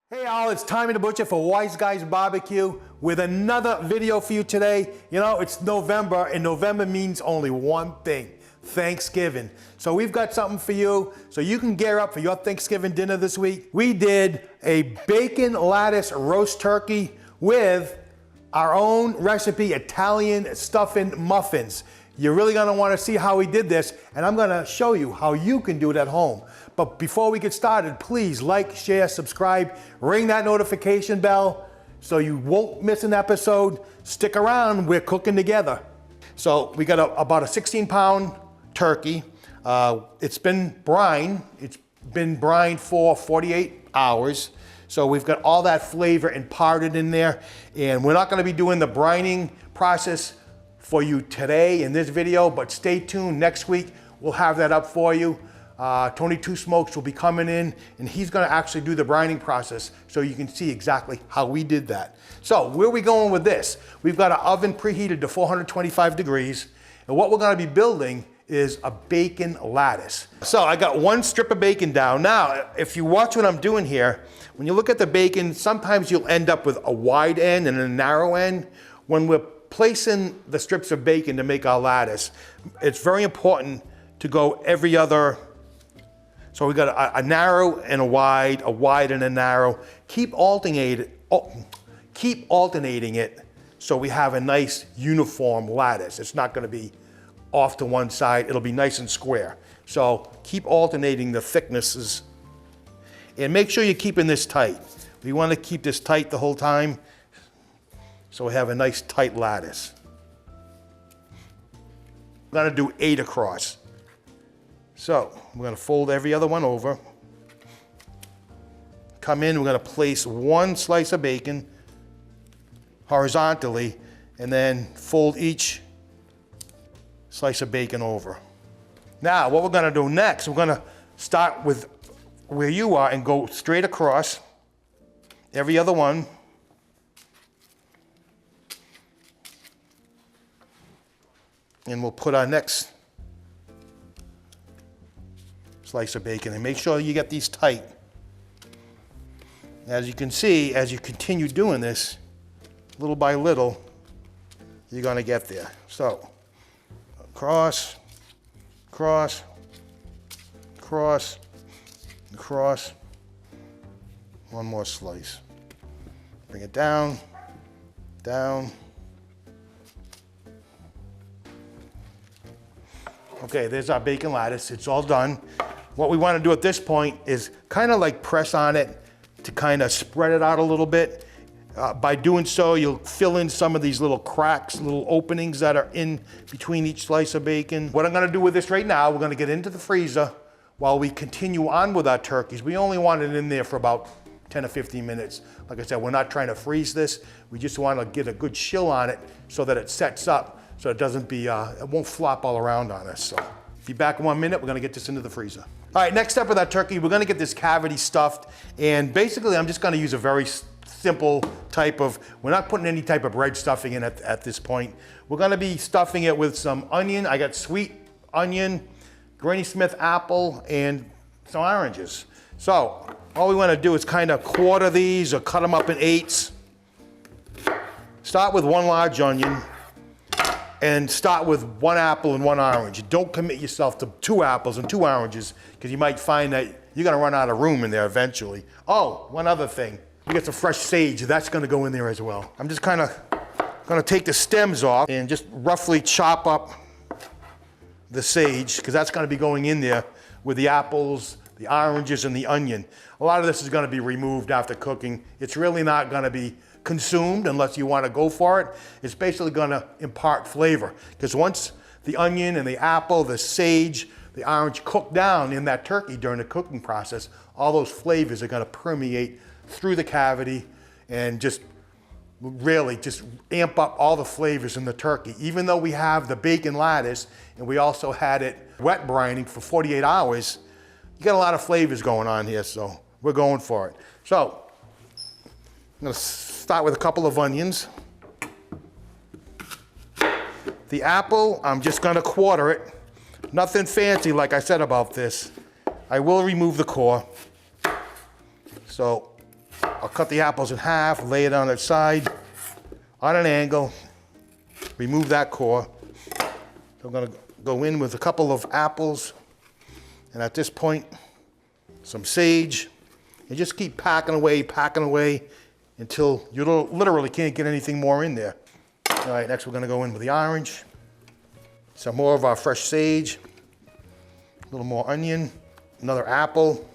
Hey all, it's Tommy the Butcher for Wise Guys Barbecue with another video for you today. You know, it's November and November means only one thing, Thanksgiving. So we've got something for you so you can gear up for your Thanksgiving dinner this week. We did a bacon lattice roast turkey with our own recipe Italian stuffing muffins. You're really gonna wanna see how we did this, and I'm gonna show you how you can do it at home. But before we get started, please like, share, subscribe, ring that notification bell so you won't miss an episode. Stick around, we're cooking together. So we got about a 16-pound turkey. It's been brined. It's been brined for 48 hours. So we've got all that flavor imparted in there. And we're not gonna be doing the brining process for you today in this video, but stay tuned. Next week, we'll have that up for you. Tony Two Smokes will be coming in and he's gonna actually do the brining process so you can see exactly how we did that. So where are we going with this? We've got an oven preheated to 425 degrees. And what we're gonna be building is a bacon lattice. So I got one strip of bacon down. Now, if you watch what I'm doing here, when you look at the bacon, sometimes you'll end up with a wide end and a narrow end. When we're placing the strips of bacon to make our lattice, it's very important to go every other. So we got a narrow and a wide and a narrow. Keep alternating it so we have a nice uniform lattice. It's not gonna be off to one side, it'll be nice and square. So keep alternating the thicknesses and make sure you're keeping this tight. We wanna keep this tight the whole time so we have a nice tight lattice. We're gonna do 8 across. So we're gonna fold every other one over. Come in, we're gonna place one slice of bacon horizontally and then fold each slice of bacon over. Now, what we're gonna do next, we're gonna start with where you are and go straight across every other one. And we'll put our next slice of bacon and make sure you get these tight. As you can see, as you continue doing this, little by little, you're gonna get there. So, across, cross, cross, cross, one more slice. Bring it down, down. Okay, there's our bacon lattice, it's all done. What we wanna do at this point is kind of like press on it to kind of spread it out a little bit. By doing so, you'll fill in some of these little cracks, little openings that are in between each slice of bacon. What I'm gonna do with this right now, we're gonna get into the freezer while we continue on with our turkeys. We only want it in there for about 10 or 15 minutes. Like I said, we're not trying to freeze this. We just wanna get a good chill on it so that it sets up so it doesn't be, it won't flop all around on us. So be back in 1 minute, we're gonna get this into the freezer. All right, next step with our turkey, we're gonna get this cavity stuffed. And basically, I'm just gonna use a very simple type of, we're not putting any type of bread stuffing in at this point. We're gonna be stuffing it with some onion. I got sweet onion, Granny Smith apple, and some oranges. So all we wanna do is kind of quarter these or cut them up in 8s. Start with one large onion and start with 1 apple and 1 orange. Don't commit yourself to 2 apples and 2 oranges because you might find that you're gonna run out of room in there eventually. Oh, one other thing. We got some fresh sage, that's gonna go in there as well. I'm just kinda gonna take the stems off and just roughly chop up the sage because that's gonna be going in there with the apples, the oranges, and the onion. A lot of this is gonna be removed after cooking. It's really not gonna be consumed unless you want to go for it. It's basically going to impart flavor because once the onion and the apple, the sage, the orange cook down in that turkey during the cooking process, all those flavors are going to permeate through the cavity and just really just amp up all the flavors in the turkey. Even though we have the bacon lattice and we also had it wet brining for 48 hours, you got a lot of flavors going on here, so we're going for it. So I'm going to start with a couple of onions. The apple, I'm just gonna quarter it. Nothing fancy like I said about this. I will remove the core. So I'll cut the apples in half, lay it on its side, on an angle, remove that core. So I'm gonna go in with a couple of apples, and at this point, some sage, and just keep packing away until you literally can't get anything more in there. All right, next we're gonna go in with the orange, some more of our fresh sage, a little more onion, another apple.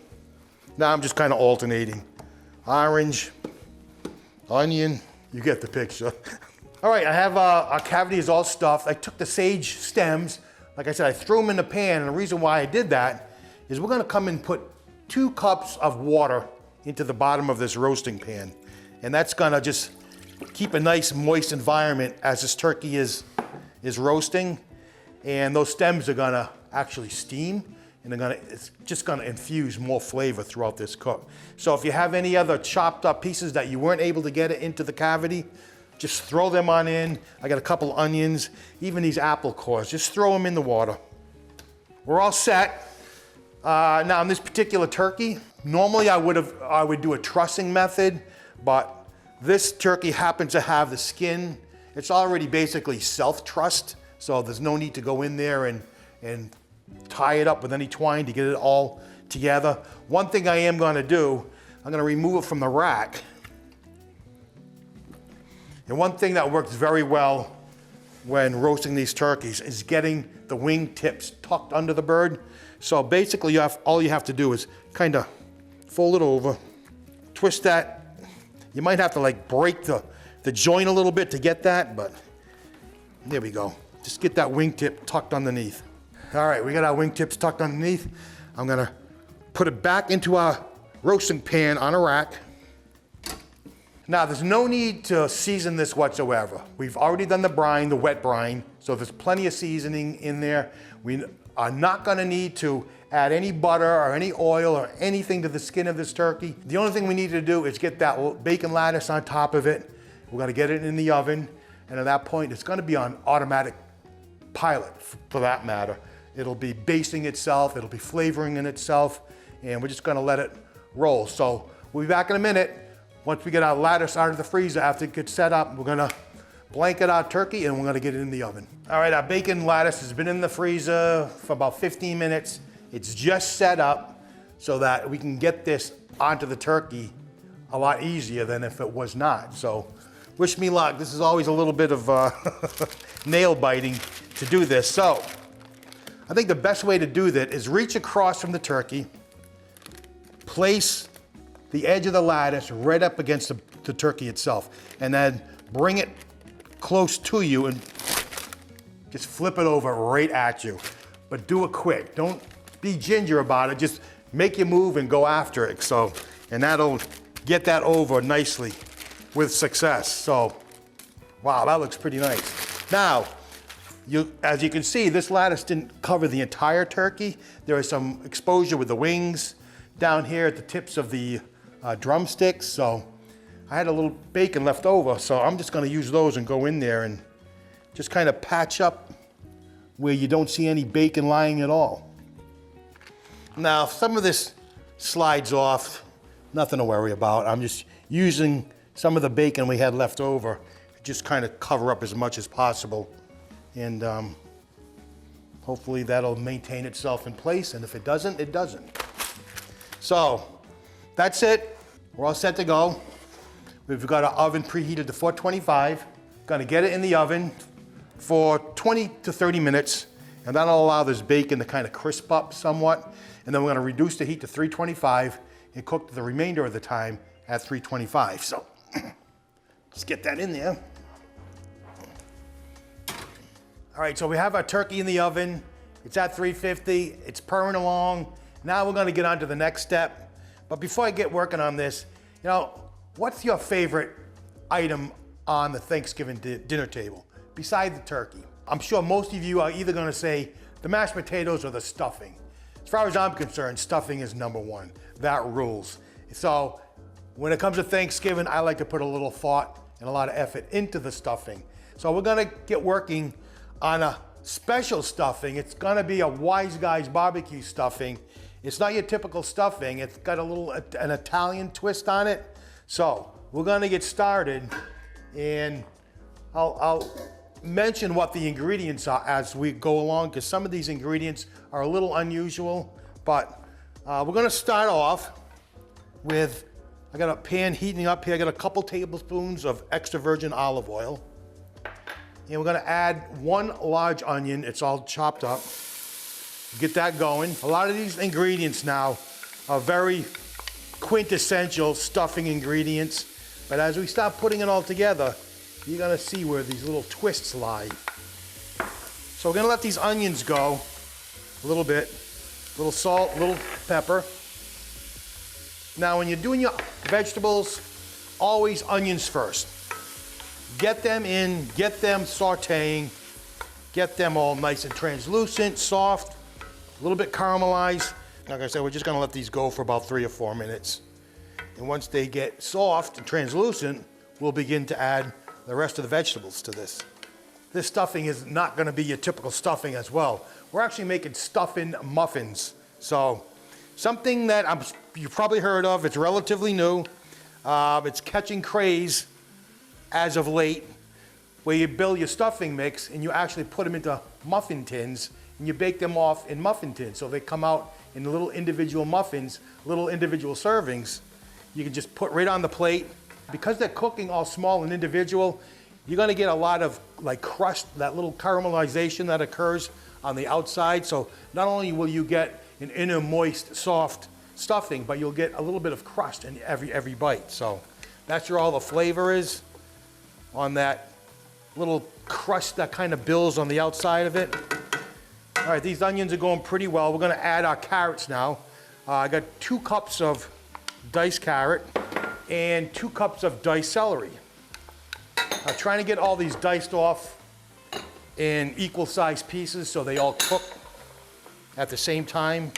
Now I'm just kind of alternating. Orange, onion, you get the picture. All right, I have our cavities all stuffed. I took the sage stems, like I said, I threw them in the pan, and the reason why I did that is we're gonna come and put 2 cups of water into the bottom of this roasting pan. And that's gonna just keep a nice moist environment as this turkey is roasting. And those stems are gonna actually steam, and it's just gonna infuse more flavor throughout this cook. So if you have any other chopped up pieces that you weren't able to get it into the cavity, just throw them on in. I got a couple onions, even these apple cores, just throw them in the water. We're all set. Now on this particular turkey, normally I would do a trussing method, but this turkey happens to have the skin. It's already basically self-trussed, so there's no need to go in there and tie it up with any twine to get it all together. One thing I am gonna do, I'm gonna remove it from the rack. And one thing that works very well when roasting these turkeys is getting the wing tips tucked under the bird. So basically all you have to do is kind of fold it over, twist that. You might have to like break the joint a little bit to get that, but there we go. Just get that wingtip tucked underneath. All right, we got our wingtips tucked underneath. I'm gonna put it back into our roasting pan on a rack. Now, there's no need to season this whatsoever. We've already done the brine, the wet brine, so there's plenty of seasoning in there. We are not gonna need to add any butter or any oil or anything to the skin of this turkey. The only thing we need to do is get that bacon lattice on top of it. We're gonna get it in the oven, and at that point, it's gonna be on automatic pilot, for that matter. It'll be basting itself, it'll be flavoring in itself, and we're just gonna let it roll. So we'll be back in a minute. Once we get our lattice out of the freezer, after it gets set up, we're gonna blanket our turkey and we're gonna get it in the oven. All right, our bacon lattice has been in the freezer for about 15 minutes. It's just set up so that we can get this onto the turkey a lot easier than if it was not. So wish me luck. This is always a little bit of nail biting to do this. So I think the best way to do that is reach across from the turkey, place the edge of the lattice right up against the turkey itself, and then bring it close to you and just flip it over right at you. But do it quick. Don't be ginger about it. Just make your move and go after it. So, and that'll get that over nicely with success. So, wow, that looks pretty nice. Now, as you can see, this lattice didn't cover the entire turkey. There is some exposure with the wings down here at the tips of the drumsticks. So I had a little bacon left over, so I'm just gonna use those and go in there and just kind of patch up where you don't see any bacon lying at all. Now, if some of this slides off, nothing to worry about. I'm just using some of the bacon we had left over to just kind of cover up as much as possible. And hopefully that'll maintain itself in place, and if it doesn't, it doesn't. So that's it. We're all set to go. We've got our oven preheated to 425. Gonna get it in the oven for 20 to 30 minutes, and that'll allow this bacon to kind of crisp up somewhat. And then we're gonna reduce the heat to 325 and cook the remainder of the time at 325. So let's get that in there. All right, so we have our turkey in the oven. It's at 350, it's purring along. Now we're gonna get on to the next step. But before I get working on this, you know, what's your favorite item on the Thanksgiving dinner table besides the turkey? I'm sure most of you are either gonna say the mashed potatoes or the stuffing. As far as I'm concerned, stuffing is number one. That rules. So when it comes to Thanksgiving, I like to put a little thought and a lot of effort into the stuffing. So we're gonna get working on a special stuffing. It's gonna be a Wise Guys barbecue stuffing. It's not your typical stuffing. It's got an Italian twist on it. So we're gonna get started, and I'll mention what the ingredients are as we go along, because some of these ingredients are a little unusual, but we're gonna start off with, I got a pan heating up here. I got a couple tablespoons of extra virgin olive oil. And we're gonna add 1 large onion. It's all chopped up. Get that going. A lot of these ingredients now are very quintessential stuffing ingredients, but as we start putting it all together, you're gonna see where these little twists lie. So we're gonna let these onions go a little bit. A little salt, a little pepper. Now when you're doing your vegetables, always onions first. Get them in, get them sauteing, get them all nice and translucent, soft, a little bit caramelized. Like I said, we're just gonna let these go for about 3 or 4 minutes. And once they get soft and translucent, we'll begin to add the rest of the vegetables to this. This stuffing is not gonna be your typical stuffing as well. We're actually making stuffing muffins. So something that you've probably heard of, it's relatively new. It's catching craze as of late, where you build your stuffing mix and you actually put them into muffin tins and you bake them off in muffin tins. So they come out in little individual muffins, little individual servings. You can just put right on the plate. Because they're cooking all small and individual, you're gonna get a lot of like crust, that little caramelization that occurs on the outside. So not only will you get an inner moist, soft stuffing, but you'll get a little bit of crust in every bite. So that's where all the flavor is, on that little crust that kind of builds on the outside of it. All right, these onions are going pretty well. We're gonna add our carrots now. I got 2 cups of diced carrot and 2 cups of diced celery. I'm trying to get all these diced off in equal sized pieces so they all cook at the same time.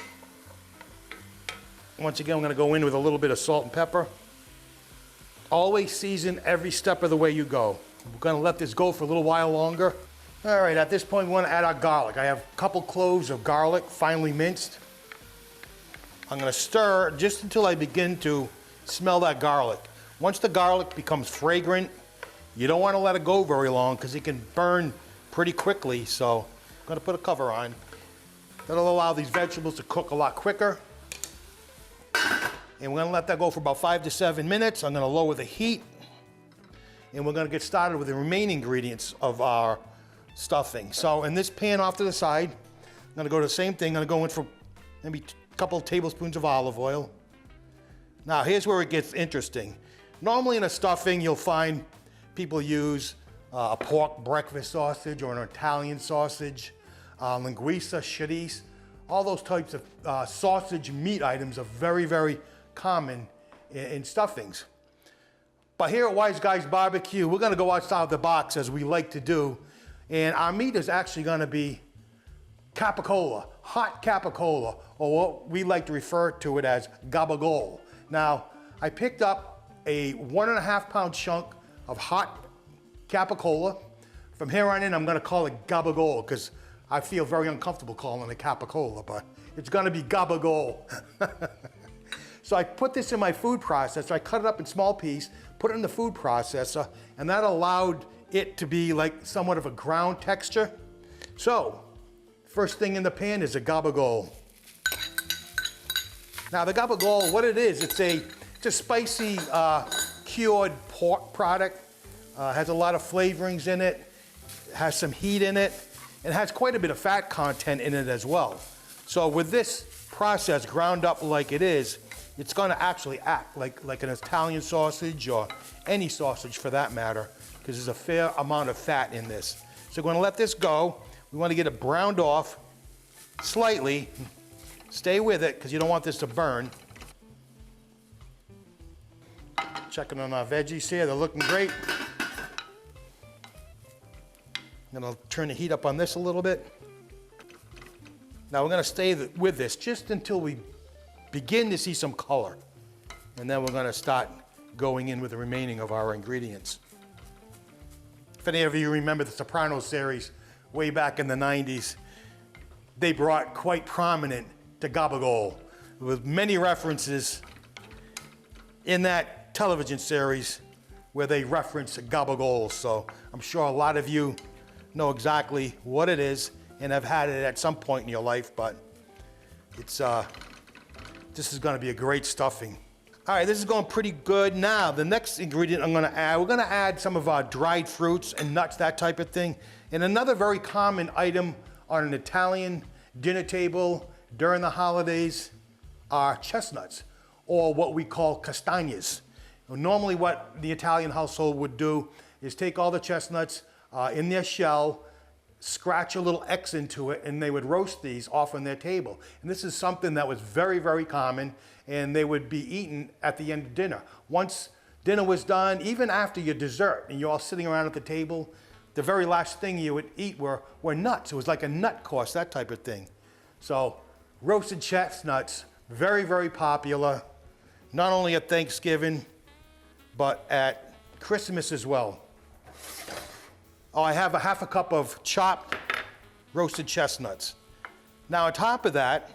Once again, I'm gonna go in with a little bit of salt and pepper. Always season every step of the way you go. We're gonna let this go for a little while longer. All right, at this point, we wanna add our garlic. I have a couple cloves of garlic, finely minced. I'm gonna stir just until I begin to smell that garlic. Once the garlic becomes fragrant, you don't wanna let it go very long because it can burn pretty quickly, so I'm gonna put a cover on. That'll allow these vegetables to cook a lot quicker. And we're gonna let that go for about 5 to 7 minutes. I'm gonna lower the heat, and we're gonna get started with the remaining ingredients of our stuffing. So in this pan off to the side, I'm gonna go to the same thing. I'm gonna go in for maybe a couple of tablespoons of olive oil. Now here's where it gets interesting. Normally in a stuffing, you'll find people use a pork breakfast sausage or an Italian sausage, linguiça, chorizo. All those types of sausage meat items are very, very common in stuffings. But here at Wise Guys Barbecue, we're gonna go outside the box as we like to do. And our meat is actually gonna be capocollo, hot capocollo, or what we like to refer to it as Gabagool. Now, I picked up a 1.5 pound chunk of hot capocollo. From here on in, I'm gonna call it Gabagool because I feel very uncomfortable calling it capocollo, but it's gonna be Gabagool. So I put this in my food processor. I cut it up in small pieces, put it in the food processor, and that allowed it to be like somewhat of a ground texture. So, first thing in the pan is a Gabagool. Now the Gabagool, what it is, it's a spicy cured pork product. Has a lot of flavorings in it, has some heat in it, and has quite a bit of fat content in it as well. So with this process ground up like it is, it's gonna actually act like an Italian sausage or any sausage for that matter, because there's a fair amount of fat in this. So we're gonna let this go. We wanna get it browned off slightly. Stay with it, because you don't want this to burn. Checking on our veggies here, they're looking great. I'm gonna turn the heat up on this a little bit. Now we're gonna stay with this just until we begin to see some color. And then we're gonna start going in with the remaining of our ingredients. If any of you remember the Sopranos series way back in the 90s, they brought quite prominent to Gabagool with many references in that television series where they reference Gabagool. So I'm sure a lot of you know exactly what it is and have had it at some point in your life, but it's this is gonna be a great stuffing. All right, this is going pretty good. Now, the next ingredient I'm gonna add, we're gonna add some of our dried fruits and nuts, that type of thing. And another very common item on an Italian dinner table during the holidays are chestnuts, or what we call castagnes. Normally what the Italian household would do is take all the chestnuts in their shell, scratch a little X into it, and they would roast these off on their table. And this is something that was very, very common, and they would be eaten at the end of dinner. Once dinner was done, even after your dessert, and you're all sitting around at the table, the very last thing you would eat were nuts. It was like a nut course, that type of thing. So roasted chestnuts, very, very popular, not only at Thanksgiving, but at Christmas as well. Oh, I have a half a cup of chopped roasted chestnuts. Now on top of that,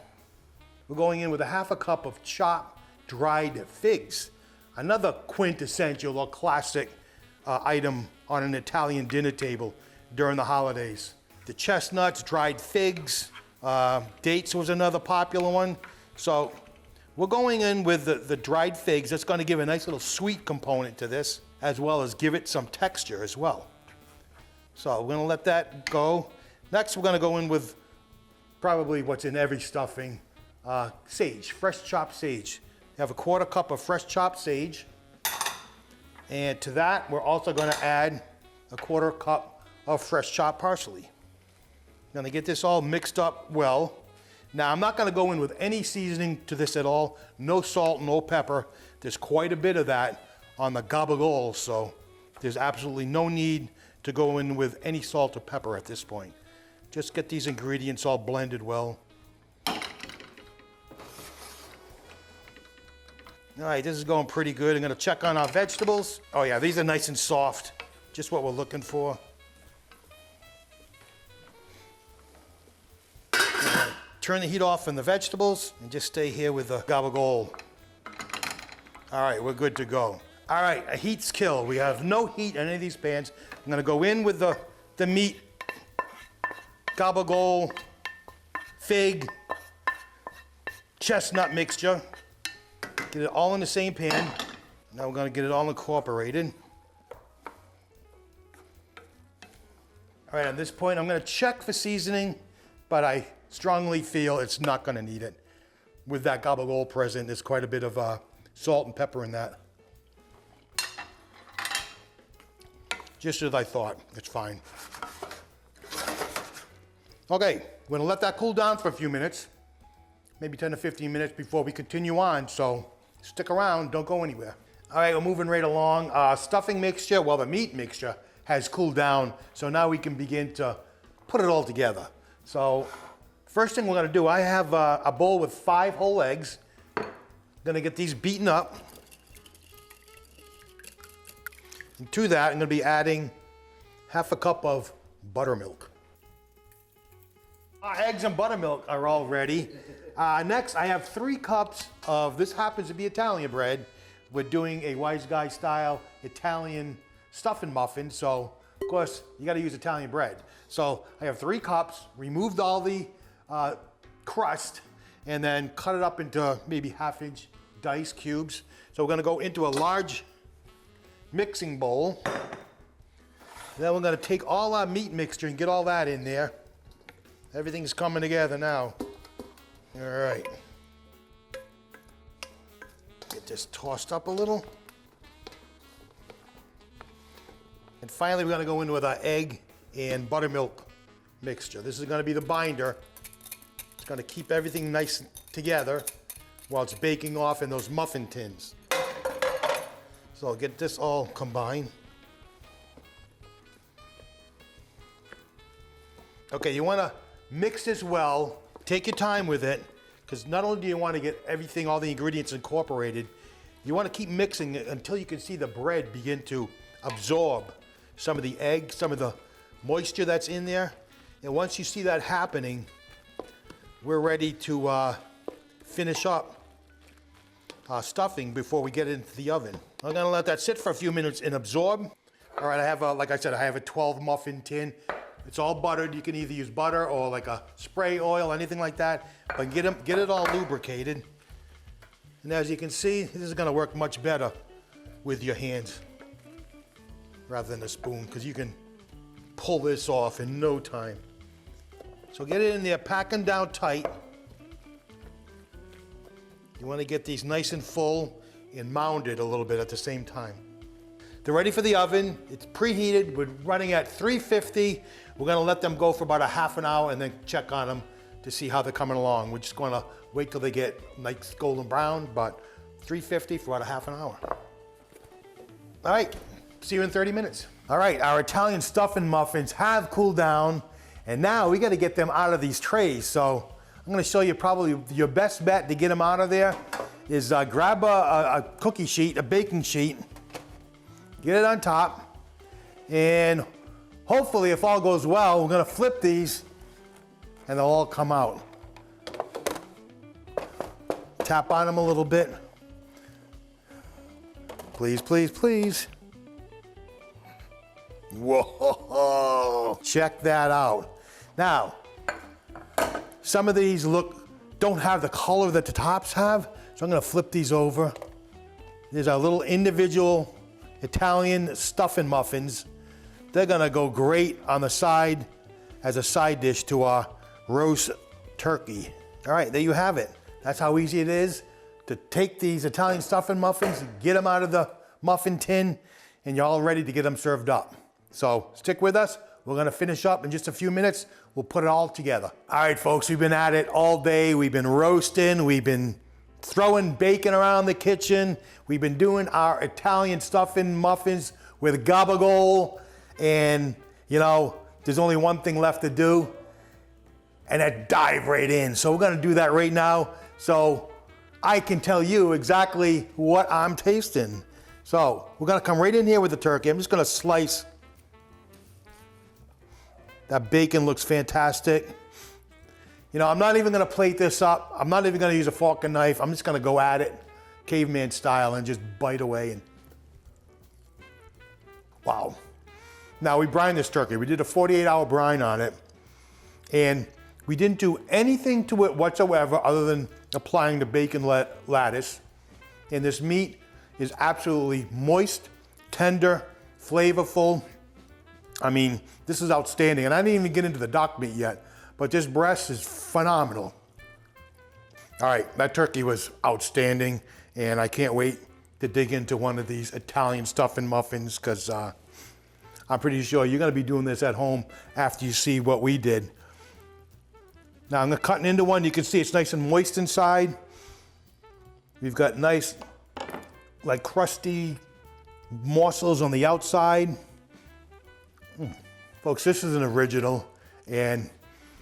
we're going in with a half a cup of chopped dried figs. Another quintessential or classic item on an Italian dinner table during the holidays. The chestnuts, dried figs, dates was another popular one. So we're going in with the dried figs. That's going to give a nice little sweet component to this, as well as give it some texture as well. So we're gonna let that go. Next, we're gonna go in with probably what's in every stuffing, sage, fresh chopped sage. You have a quarter cup of fresh chopped sage. And to that, we're also gonna add a quarter cup of fresh chopped parsley. Gonna get this all mixed up well. Now, I'm not gonna go in with any seasoning to this at all. No salt, no pepper. There's quite a bit of that on the Gabagool, so there's absolutely no need to go in with any salt or pepper at this point. Just get these ingredients all blended well. All right, this is going pretty good. I'm gonna check on our vegetables. Oh yeah, these are nice and soft, just what we're looking for. Turn the heat off on the vegetables and just stay here with the Gabagool. All right, we're good to go. All right, a heat's killed. We have no heat in any of these pans. I'm gonna go in with the meat, Gabagool, fig, chestnut mixture. Get it all in the same pan. Now we're gonna get it all incorporated. All right, at this point, I'm gonna check for seasoning, but I strongly feel it's not gonna need it. With that Gabagool present, there's quite a bit of salt and pepper in that. Just as I thought, it's fine. Okay, we're gonna let that cool down for a few minutes, maybe 10 to 15 minutes before we continue on, so stick around, don't go anywhere. All right, we're moving right along. Stuffing mixture, well, the meat mixture has cooled down, so now we can begin to put it all together. So, first thing we're gonna do, I have a bowl with 5 whole eggs. Gonna get these beaten up. And to that, I'm gonna be adding half a cup of buttermilk. Our eggs and buttermilk are all ready. Next, I have 3 cups of, this happens to be Italian bread. We're doing a wise guy style Italian stuffing muffin, so of course, you gotta use Italian bread. So I have 3 cups, removed all the crust, and then cut it up into maybe 1/2-inch dice cubes. So we're gonna go into a large mixing bowl. Then we're gonna take all our meat mixture and get all that in there. Everything's coming together now. All right. Get this tossed up a little. And finally, we're gonna go in with our egg and buttermilk mixture. This is gonna be the binder. It's gonna keep everything nice together while it's baking off in those muffin tins. So I'll get this all combined. Okay, you wanna mix this well, take your time with it, because not only do you wanna get everything, all the ingredients incorporated, you wanna keep mixing it until you can see the bread begin to absorb some of the egg, some of the moisture that's in there. And once you see that happening, we're ready to finish up stuffing before we get it into the oven. I'm gonna let that sit for a few minutes and absorb. All right, I have like I said, I have a 12 muffin tin. It's all buttered. You can either use butter or like a spray oil, anything like that. But get it all lubricated. And as you can see, this is gonna work much better with your hands rather than a spoon, because you can pull this off in no time. So get it in there, pack them down tight. You want to get these nice and full and mounded a little bit at the same time. They're ready for the oven. It's preheated. We're running at 350. We're going to let them go for about a half an hour and then check on them to see how they're coming along. We're just going to wait till they get nice golden brown, but 350 for about a half an hour. All right, see you in 30 minutes. All right, our Italian stuffing muffins have cooled down, and now we got to get them out of these trays. So I'm going to show you probably your best bet to get them out of there is grab a cookie sheet, a baking sheet, get it on top, and hopefully, if all goes well, we're going to flip these and they'll all come out. Tap on them a little bit. Please, please, please. Whoa, check that out. Now, some of these don't have the color that the tops have, so I'm gonna flip these over. There's our little individual Italian stuffing muffins. They're gonna go great on the side as a side dish to our roast turkey. All right, there you have it. That's how easy it is to take these Italian stuffing muffins, get them out of the muffin tin, and you're all ready to get them served up. So stick with us. We're gonna finish up in just a few minutes. We'll put it all together. All right, folks, we've been at it all day. We've been roasting. We've been throwing bacon around the kitchen. We've been doing our Italian stuffing muffins with Gabagool. And, you know, there's only one thing left to do, and that's dive right in. So we're gonna do that right now. So I can tell you exactly what I'm tasting. So we're gonna come right in here with the turkey. I'm just gonna slice. That bacon looks fantastic. You know, I'm not even gonna plate this up. I'm not even gonna use a fork and knife. I'm just gonna go at it, caveman style, and just bite away. And wow. Now we brined this turkey. We did a 48-hour brine on it, and we didn't do anything to it whatsoever other than applying the bacon lattice. And this meat is absolutely moist, tender, flavorful. I mean, this is outstanding. And I didn't even get into the duck meat yet, but this breast is phenomenal. All right, that turkey was outstanding, and I can't wait to dig into one of these Italian stuffing muffins, because I'm pretty sure you're gonna be doing this at home after you see what we did. Now I'm cutting into one. You can see it's nice and moist inside. We've got nice, like crusty morsels on the outside. Folks, this is an original, and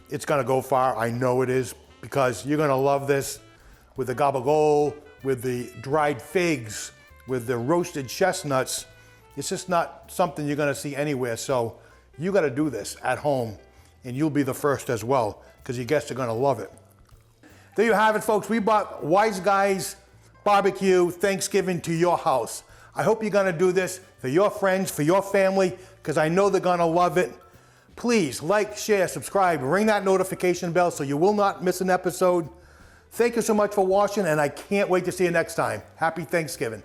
it's gonna go far. I know it is, because you're gonna love this with the gabagool, with the dried figs, with the roasted chestnuts. It's just not something you're gonna see anywhere. So you gotta do this at home, and you'll be the first as well, because your guests are gonna love it. There you have it, folks. We brought Wise Guys Barbecue Thanksgiving to your house. I hope you're gonna do this for your friends, for your family, because I know they're gonna love it. Please like, share, subscribe, ring that notification bell so you will not miss an episode. Thank you so much for watching, and I can't wait to see you next time. Happy Thanksgiving.